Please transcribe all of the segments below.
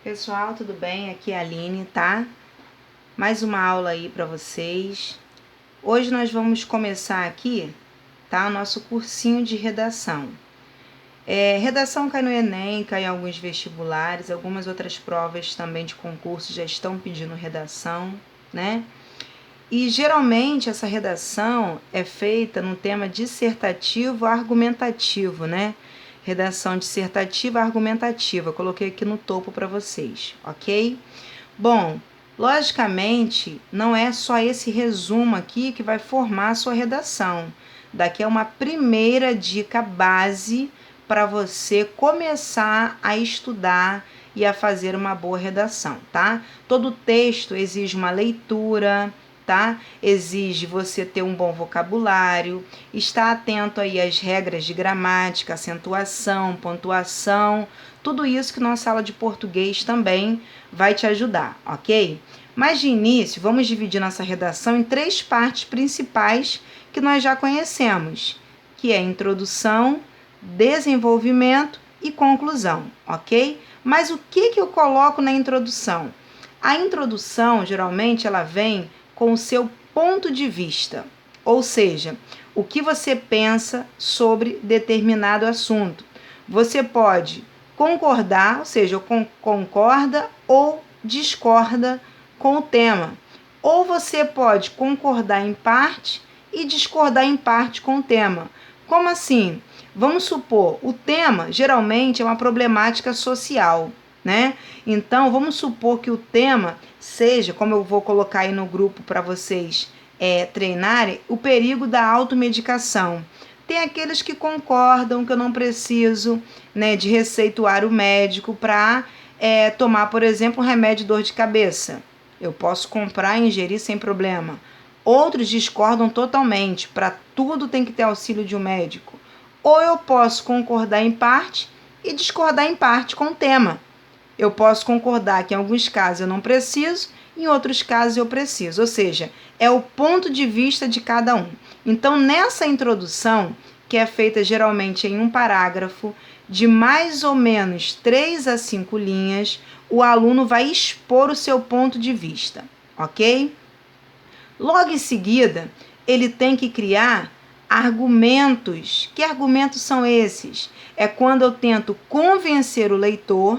Pessoal, tudo bem? Aqui é a Aline, tá? Mais uma aula aí para vocês. Hoje nós vamos começar aqui, tá? O nosso cursinho de redação. Redação cai no Enem, cai em alguns vestibulares, algumas outras provas também de concurso já estão pedindo redação, né? E geralmente essa redação é feita no tema dissertativo argumentativo, né? Redação dissertativa argumentativa. Coloquei aqui no topo para vocês, ok? Bom, logicamente, não é só esse resumo aqui que vai formar a sua redação. Daqui é uma primeira dica base para você começar a estudar e a fazer uma boa redação, tá? Todo texto exige uma leitura, tá? Exige você ter um bom vocabulário, estar atento aí às regras de gramática, acentuação, pontuação, tudo isso que nossa aula de português também vai te ajudar, ok? Mas de início, vamos dividir nossa redação em 3 partes principais que nós já conhecemos, que é introdução, desenvolvimento e conclusão, ok? Mas o que eu coloco na introdução? A introdução, geralmente, ela vem com o seu ponto de vista, ou seja, o que você pensa sobre determinado assunto. Você pode concordar, ou seja, concorda ou discorda com o tema, ou você pode concordar em parte e discordar em parte com o tema. Como assim? Vamos supor, o tema geralmente é uma problemática social, né? Então, vamos supor que o tema seja, como eu vou colocar aí no grupo para vocês treinarem, o perigo da automedicação. Tem aqueles que concordam que eu não preciso, né, de receituar o médico para tomar, por exemplo, um remédio de dor de cabeça. Eu posso comprar e ingerir sem problema. Outros discordam totalmente, para tudo tem que ter auxílio de um médico. Ou eu posso concordar em parte e discordar em parte com o tema. Eu posso concordar que em alguns casos eu não preciso, em outros casos eu preciso. Ou seja, é o ponto de vista de cada um. Então, nessa introdução, que é feita geralmente em um parágrafo, de mais ou menos 3 a 5 linhas, o aluno vai expor o seu ponto de vista, ok? Logo em seguida, ele tem que criar argumentos. Que argumentos são esses? É quando eu tento convencer o leitor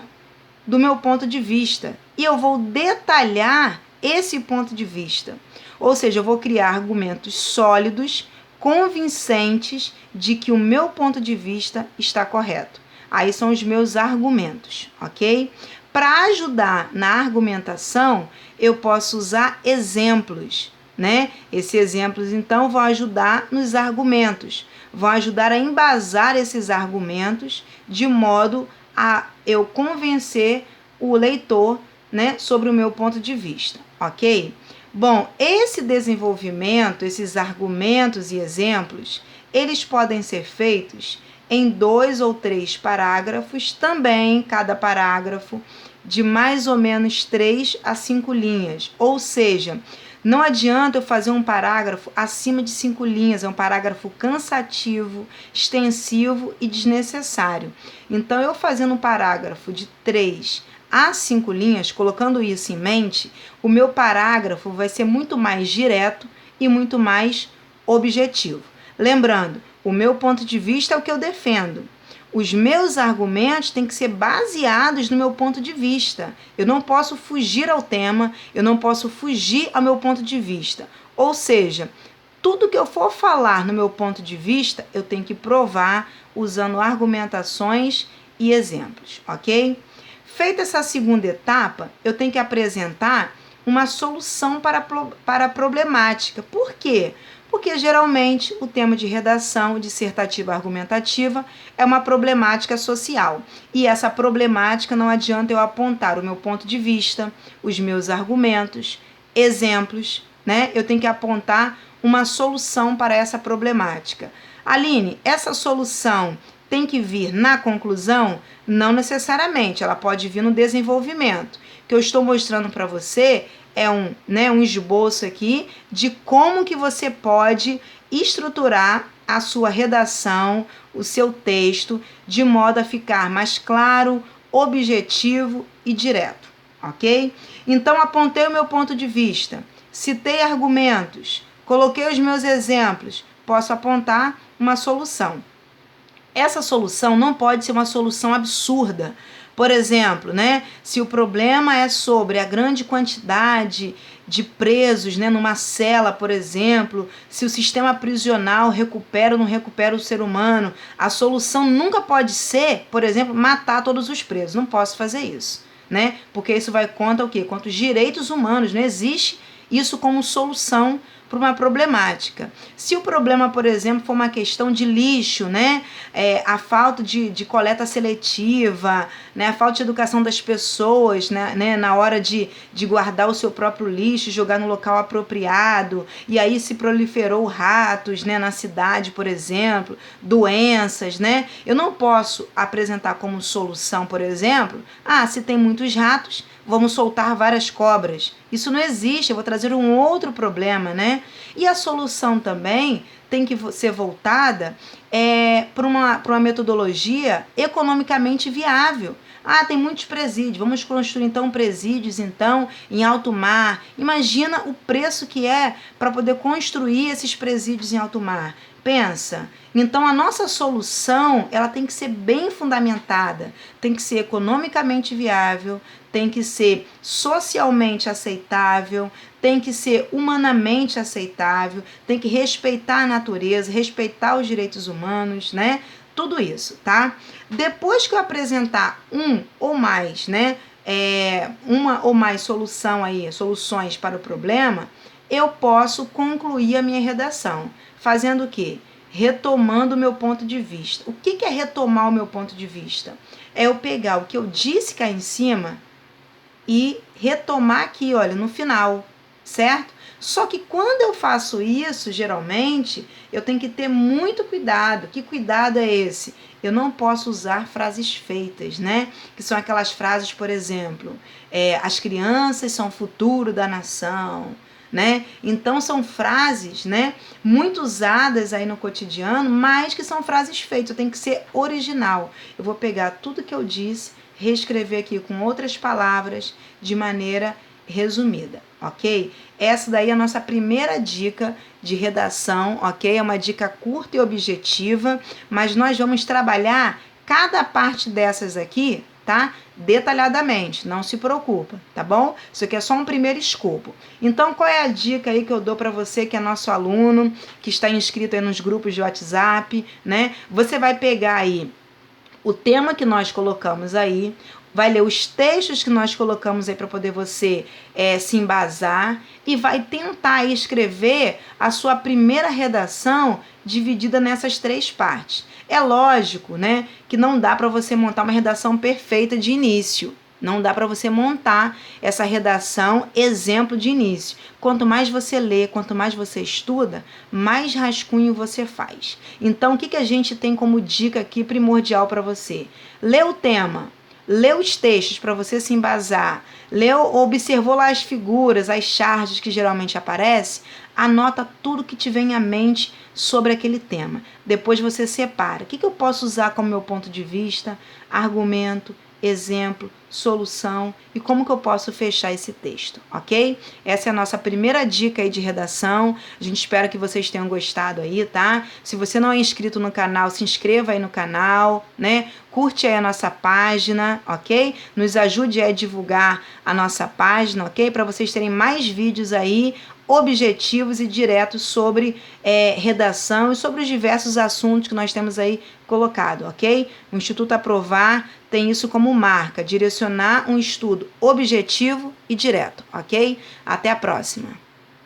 do meu ponto de vista e eu vou detalhar esse ponto de vista. Ou seja, eu vou criar argumentos sólidos, convincentes de que o meu ponto de vista está correto. Aí são os meus argumentos, ok? Para ajudar na argumentação, eu posso usar exemplos, né? Esses exemplos, então, vão ajudar nos argumentos, vão ajudar a embasar esses argumentos de modo a eu convencer o leitor, né, sobre o meu ponto de vista, ok? Bom, esse desenvolvimento, esses argumentos e exemplos, eles podem ser feitos em 2 ou 3 parágrafos, também cada parágrafo de mais ou menos 3 a 5 linhas, ou seja, não adianta eu fazer um parágrafo acima de 5 linhas, é um parágrafo cansativo, extensivo e desnecessário. Então, eu fazendo um parágrafo de 3 a 5 linhas, colocando isso em mente, o meu parágrafo vai ser muito mais direto e muito mais objetivo. Lembrando, o meu ponto de vista é o que eu defendo. Os meus argumentos têm que ser baseados no meu ponto de vista. Eu não posso fugir ao tema, eu não posso fugir ao meu ponto de vista. Ou seja, tudo que eu for falar no meu ponto de vista, eu tenho que provar usando argumentações e exemplos, ok? Feita essa segunda etapa, eu tenho que apresentar uma solução para a problemática. Por quê? Porque geralmente o tema de redação dissertativa argumentativa é uma problemática social. E essa problemática não adianta eu apontar o meu ponto de vista, os meus argumentos, exemplos, né? Eu tenho que apontar uma solução para essa problemática. Aline, essa solução tem que vir na conclusão? Não necessariamente, ela pode vir no desenvolvimento. O que eu estou mostrando para você é um esboço aqui de como que você pode estruturar a sua redação, o seu texto, de modo a ficar mais claro, objetivo e direto, ok? Então, apontei o meu ponto de vista, citei argumentos, coloquei os meus exemplos, posso apontar uma solução. Essa solução não pode ser uma solução absurda. Por exemplo, né, se o problema é sobre a grande quantidade de presos, né, numa cela, por exemplo, se o sistema prisional recupera ou não recupera o ser humano, a solução nunca pode ser, por exemplo, matar todos os presos. Não posso fazer isso, né? Porque isso vai contra o quê? Contra os direitos humanos. Não existe isso como solução para uma problemática. Se o problema, por exemplo, for uma questão de lixo, né, a falta de coleta seletiva, né, a falta de educação das pessoas, né, na hora de guardar o seu próprio lixo, jogar no local apropriado, e aí se proliferou ratos, né, na cidade, por exemplo, doenças, né, eu não posso apresentar como solução, por exemplo, se tem muitos ratos, vamos soltar várias cobras. Isso não existe, eu vou trazer um outro problema, né? E a solução também tem que ser voltada para uma metodologia economicamente viável. Tem muitos presídios, vamos construir então presídios então em alto mar. Imagina o preço que é para poder construir esses presídios em alto mar. Pensa. Então a nossa solução, ela tem que ser bem fundamentada, tem que ser economicamente viável, tem que ser socialmente aceitável, tem que ser humanamente aceitável, tem que respeitar a natureza, respeitar os direitos humanos, né? Tudo isso, tá? Depois que eu apresentar um ou mais, né? Uma ou mais soluções para o problema, eu posso concluir a minha redação. Fazendo o quê? Retomando o meu ponto de vista. O que é retomar o meu ponto de vista? É eu pegar o que eu disse cá em cima e retomar aqui, olha, no final, certo? Só que quando eu faço isso, geralmente, eu tenho que ter muito cuidado. Que cuidado é esse? Eu não posso usar frases feitas, né? Que são aquelas frases, por exemplo, as crianças são o futuro da nação, né? Então são frases, né, muito usadas aí no cotidiano, mas que são frases feitas. Eu tenho que ser original. Eu vou pegar tudo que eu disse, reescrever aqui com outras palavras de maneira resumida, ok? Essa daí é a nossa primeira dica de redação, ok? É uma dica curta e objetiva, mas nós vamos trabalhar cada parte dessas aqui, tá? Detalhadamente, não se preocupa, tá bom? Isso aqui é só um primeiro escopo. Então, qual é a dica aí que eu dou para você que é nosso aluno, que está inscrito aí nos grupos de WhatsApp, né? Você vai pegar aí o tema que nós colocamos aí, vai ler os textos que nós colocamos aí para poder você se embasar e vai tentar escrever a sua primeira redação dividida nessas 3 partes. É lógico, né, que não dá para você montar uma redação perfeita de início. Não dá para você montar essa redação exemplo de início. Quanto mais você lê, quanto mais você estuda, mais rascunho você faz. Então, o que a gente tem como dica aqui primordial para você? Lê o tema, lê os textos para você se embasar, observou lá as figuras, as charges que geralmente aparecem, anota tudo que te vem à mente sobre aquele tema. Depois você separa. O que eu posso usar como meu ponto de vista, argumento, exemplo, solução e como que eu posso fechar esse texto, ok? Essa é a nossa primeira dica aí de redação. A gente espera que vocês tenham gostado aí, tá? Se você não é inscrito no canal, se inscreva aí no canal, né? Curte aí a nossa página, ok? Nos ajude a divulgar a nossa página, ok? Para vocês terem mais vídeos aí objetivos e diretos sobre redação e sobre os diversos assuntos que nós temos aí colocado, ok? O Instituto Aprovar tem isso como marca, direcionar um estudo objetivo e direto, ok? Até a próxima!